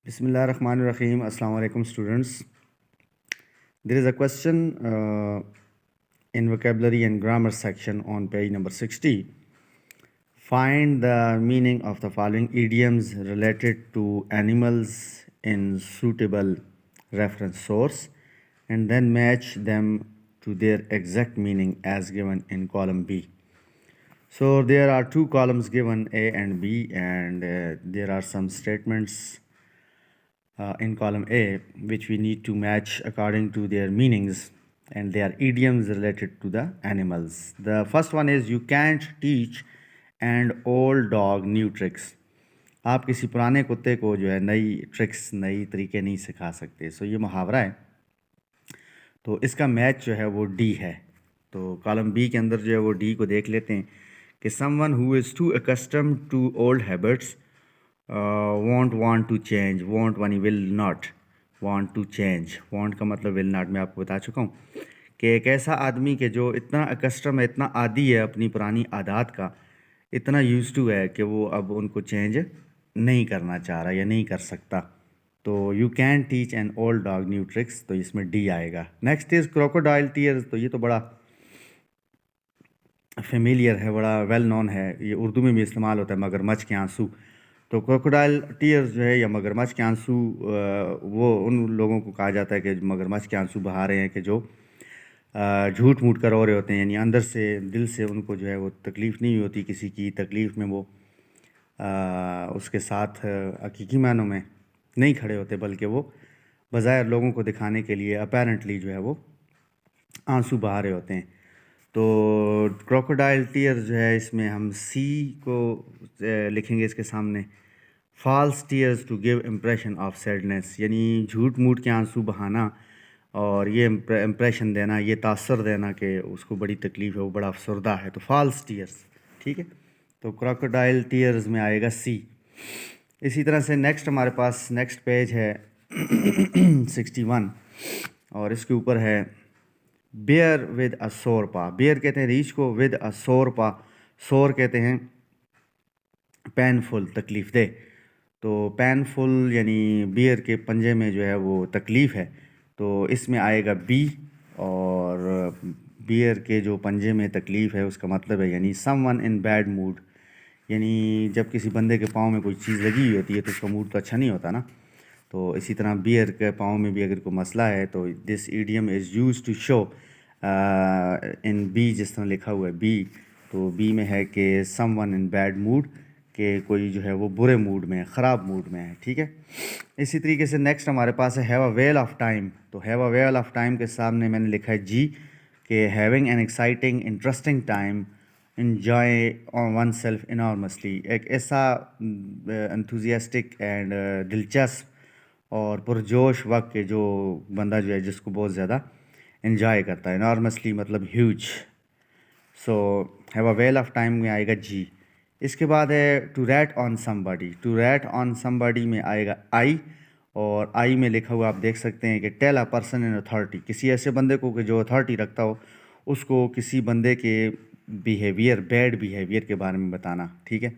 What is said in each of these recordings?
Bismillah ar-Rahman ar-Rahim. Assalamu alaikum, students. There is a question in vocabulary and grammar section on page number 60. Find the meaning of the following idioms related to animals in suitable reference source and then match them to their exact meaning as given in column B. So there are two columns given, A and B, and there are some statements in column A, which we need to match according to their meanings, and they are idioms related to the animals. The first one is you can't teach an old dog new tricks. آپ کسی پرانے کتے کو جو ہے نئی tricks نئی طریقے نہیں سکھا سکتے. سو یہ محاورہ ہے, تو اس کا میچ جو ہے وہ ڈی ہے. تو کالم بی کے اندر جو ہے وہ ڈی کو دیکھ لیتے ہیں کہ someone who is too accustomed to old habits won't want to change. won't ونی will not, want to change. want کا مطلب will not میں آپ کو بتا چکا ہوں کہ ایک ایسا آدمی کہ جو اتنا اکسٹم ہے, اتنا عادی ہے اپنی پرانی عادات کا, اتنا یوز ٹو ہے کہ وہ اب ان کو چینج نہیں کرنا چاہ رہا یا نہیں کر سکتا. تو you can teach an old dog new tricks, تو اس میں ڈی آئے گا. Next is crocodile tears. تو یہ تو بڑا فیملیئر ہے, بڑا ویل نون ہے, یہ اردو میں بھی استعمال ہوتا ہے, مگرمچھ کے آنسو. تو کروکوڈائل ٹیئرز جو ہے یا مگرمچھ کے آنسو, وہ ان لوگوں کو کہا جاتا ہے کہ مگرمچھ کے آنسو بہا رہے ہیں کہ جو جھوٹ موٹ کر رو رہے ہوتے ہیں, یعنی اندر سے دل سے ان کو جو ہے وہ تکلیف نہیں ہوتی کسی کی تکلیف میں, وہ اس کے ساتھ حقیقی معنوں میں نہیں کھڑے ہوتے, بلکہ وہ بظاہر لوگوں کو دکھانے کے لیے اپیرنٹلی جو ہے وہ آنسو بہا رہے ہوتے ہیں. تو کروکوڈائل ٹیئر جو ہے اس میں ہم سی کو لکھیں گے اس کے سامنے. False tears to give impression of sadness, یعنی جھوٹ موٹ کے آنسو بہانا اور یہ امپریشن دینا, یہ تاثر دینا کہ اس کو بڑی تکلیف ہے, وہ بڑا افسردہ ہے. تو فالس ٹیئرز, ٹھیک ہے. تو کروکوڈائل ٹیئرز میں آئے گا سی. اسی طرح سے نیکسٹ ہمارے پاس نیکسٹ پیج ہے 61, اور اس کے اوپر ہے بیئر ود اے سور پا. بیئر کہتے ہیں ریچھ کو, ود اے سور پا, سور کہتے ہیں پینفل, تکلیف دہ. تو پینفل یعنی بیئر کے پنجے میں جو ہے وہ تکلیف ہے, تو اس میں آئے گا بی. اور بیئر کے جو پنجے میں تکلیف ہے اس کا مطلب ہے یعنی سم ون ان بیڈ موڈ, یعنی جب کسی بندے کے پاؤں میں کوئی چیز لگی ہوئی ہوتی ہے تو اس کا موڈ تو اچھا نہیں ہوتا نا. تو اسی طرح بیئر کے پاؤں میں بھی اگر کوئی مسئلہ ہے تو this idiom is used to show in B, جس طرح لکھا ہوا ہے بی, تو بی میں ہے کہ سم ون ان بیڈ موڈ, کہ کوئی جو ہے وہ برے موڈ میں ہے, خراب موڈ میں ہے, ٹھیک ہے. اسی طریقے سے نیکسٹ ہمارے پاس ہے have a well of time. تو have a well of time کے سامنے میں نے لکھا ہے جی, کہ having an exciting interesting time, enjoy oneself enormously. ایک ایسا انتھوزیاسٹک اینڈ دلچسپ اور پرجوش وقت کے جو بندہ جو ہے جس کو بہت زیادہ انجوائے کرتا ہے. انارمسلی مطلب huge. So have a well of time میں آئے گا جی. اس کے بعد ہے to rat on somebody. To rat on somebody میں آئے گا آئی, اور آئی میں لکھا ہوا آپ دیکھ سکتے ہیں کہ tell a person in authority, کسی ایسے بندے کو کہ جو اتھارٹی رکھتا ہو اس کو کسی بندے کے بیہیویئر, بیڈ بیہیویئر کے بارے میں بتانا, ٹھیک ہے.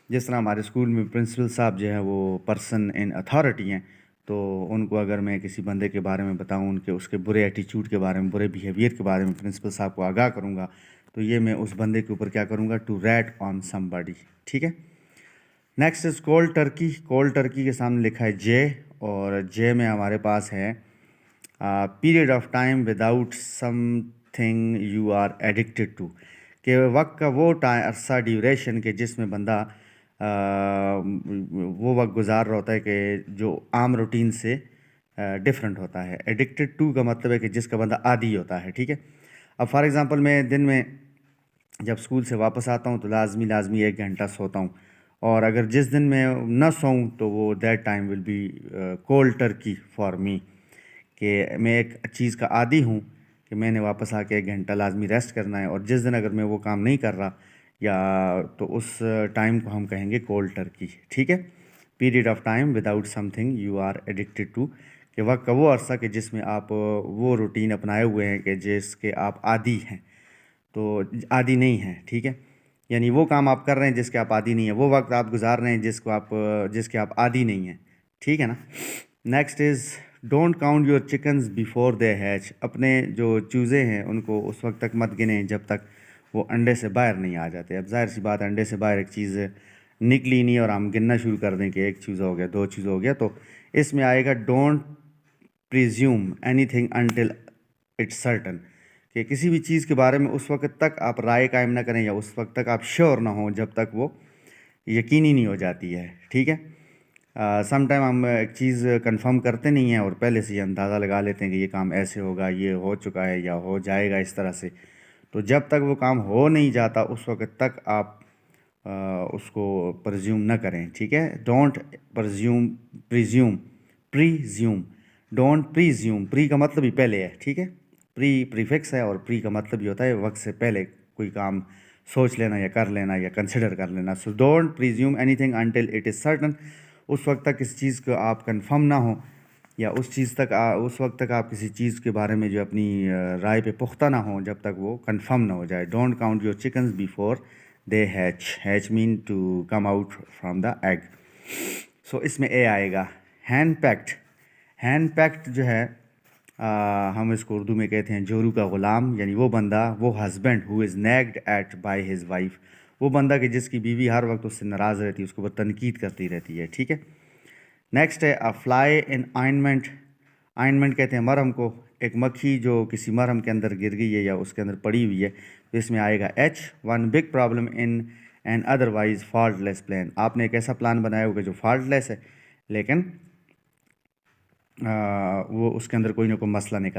جس طرح ہمارے اسکول میں پرنسپل صاحب جو ہیں وہ پرسن ان اتھارٹی ہیں, تو ان کو اگر میں کسی بندے کے بارے میں بتاؤں, ان کے اس کے برے ایٹیچیوڈ کے بارے میں, برے بیہیویئر کے بارے میں پرنسپل صاحب کو آگاہ کروں گا, تو یہ میں اس بندے کے اوپر کیا کروں گا, to rat on somebody, ٹھیک ہے. Next is cold turkey. Cold turkey کے سامنے لکھا ہے جے, اور جے میں ہمارے پاس ہے period of time without something you are addicted to, کہ وقت کا وہ عرصہ, ڈیوریشن, کہ جس میں بندہ وہ وقت گزار رہا ہوتا ہے کہ جو عام روٹین سے ڈفرینٹ ہوتا ہے. ایڈکٹیڈ ٹو کا مطلب ہے کہ جس کا بندہ عادی ہوتا ہے, ٹھیک ہے. اب فار ایگزامپل میں دن میں جب اسکول سے واپس آتا ہوں تو لازمی 1 گھنٹہ سوتا ہوں, اور اگر جس دن میں نہ سوؤں تو وہ that time will be cold turkey for me, کہ میں ایک چیز کا عادی ہوں کہ میں نے واپس آ کے 1 گھنٹہ لازمی ریسٹ کرنا ہے, اور جس دن اگر میں وہ کام نہیں کر رہا یا تو اس ٹائم کو ہم کہیں گے کولڈ ٹرکی, ٹھیک ہے. Period of time without something you are addicted to, کہ وقت کا وہ عرصہ کہ جس میں آپ وہ روٹین اپنائے ہوئے ہیں کہ جس کے آپ عادی ہیں, تو عادی نہیں ہیں, ٹھیک ہے. یعنی وہ کام آپ کر رہے ہیں جس کے آپ عادی نہیں ہیں, وہ وقت آپ گزار رہے ہیں جس کے آپ عادی نہیں ہیں, ٹھیک ہے نا. Next is don't count your chickens before they ہیچ. اپنے جو چوزے ہیں ان کو اس وقت تک مت گنیں جب تک وہ انڈے سے باہر نہیں آ جاتے. اب ظاہر سی بات انڈے سے باہر ایک چیز نکلی نہیں اور ہم گننا شروع کر دیں کہ ایک چوزہ ہو گیا, 2 چوزہ ہو گیا, تو اس میں آئے گا don't presume anything until it's certain, کہ کسی بھی چیز کے بارے میں اس وقت تک آپ رائے قائم نہ کریں یا اس وقت تک آپ شیور نہ ہوں جب تک وہ یقینی نہیں ہو جاتی ہے. ٹھیک ہے. سم ٹائم ہم ایک چیز کنفرم کرتے نہیں ہیں اور پہلے سے یہ اندازہ لگا لیتے ہیں کہ یہ کام ایسے ہوگا, یہ ہو چکا ہے یا ہو جائے گا اس طرح سے. تو جب تک وہ کام ہو نہیں جاتا اس وقت تک آپ اس کو پرزیوم نہ کریں. ٹھیک ہے. Don't presume don't presume. Pre کا مطلب ہی پہلے ہے. ٹھیک ہے. پریفکس ہے اور پری کا مطلب یہ ہوتا ہے وقت سے پہلے کوئی کام سوچ لینا یا کر لینا یا کنسیڈر کر لینا. So don't presume anything until it is certain. اس وقت تک کسی چیز کو آپ کنفرم نہ ہوں یا اس وقت تک آپ کسی چیز کے بارے میں جو اپنی رائے پہ پختہ نہ ہوں جب تک وہ کنفرم نہ ہو جائے. Don't count your chickens before they hatch mean to come out from the egg. So اس میں اے آئے گا. ہینڈ پیکٹ جو ہے ہم اس کو اردو میں کہتے ہیں جورو کا غلام, یعنی وہ بندہ, وہ husband who is nagged at by his wife. وہ بندہ کہ جس کی بیوی ہر وقت اس سے ناراض رہتی ہے, اس کو وہ تنقید کرتی رہتی ہے. ٹھیک ہے. نیکسٹ ہے اے فلائی ان آئنمنٹ. آئنمنٹ کہتے ہیں مرہم کو. ایک مکھی جو کسی مرہم کے اندر گر گئی ہے یا اس کے اندر پڑی ہوئی ہے, تو اس میں آئے گا H. One big problem in an otherwise faultless plan. آپ نے ایک ایسا پلان بنایا ہوگا جو فالٹ لیس ہے لیکن وہ اس کے اندر کوئی نہ کوئی مسئلہ نکل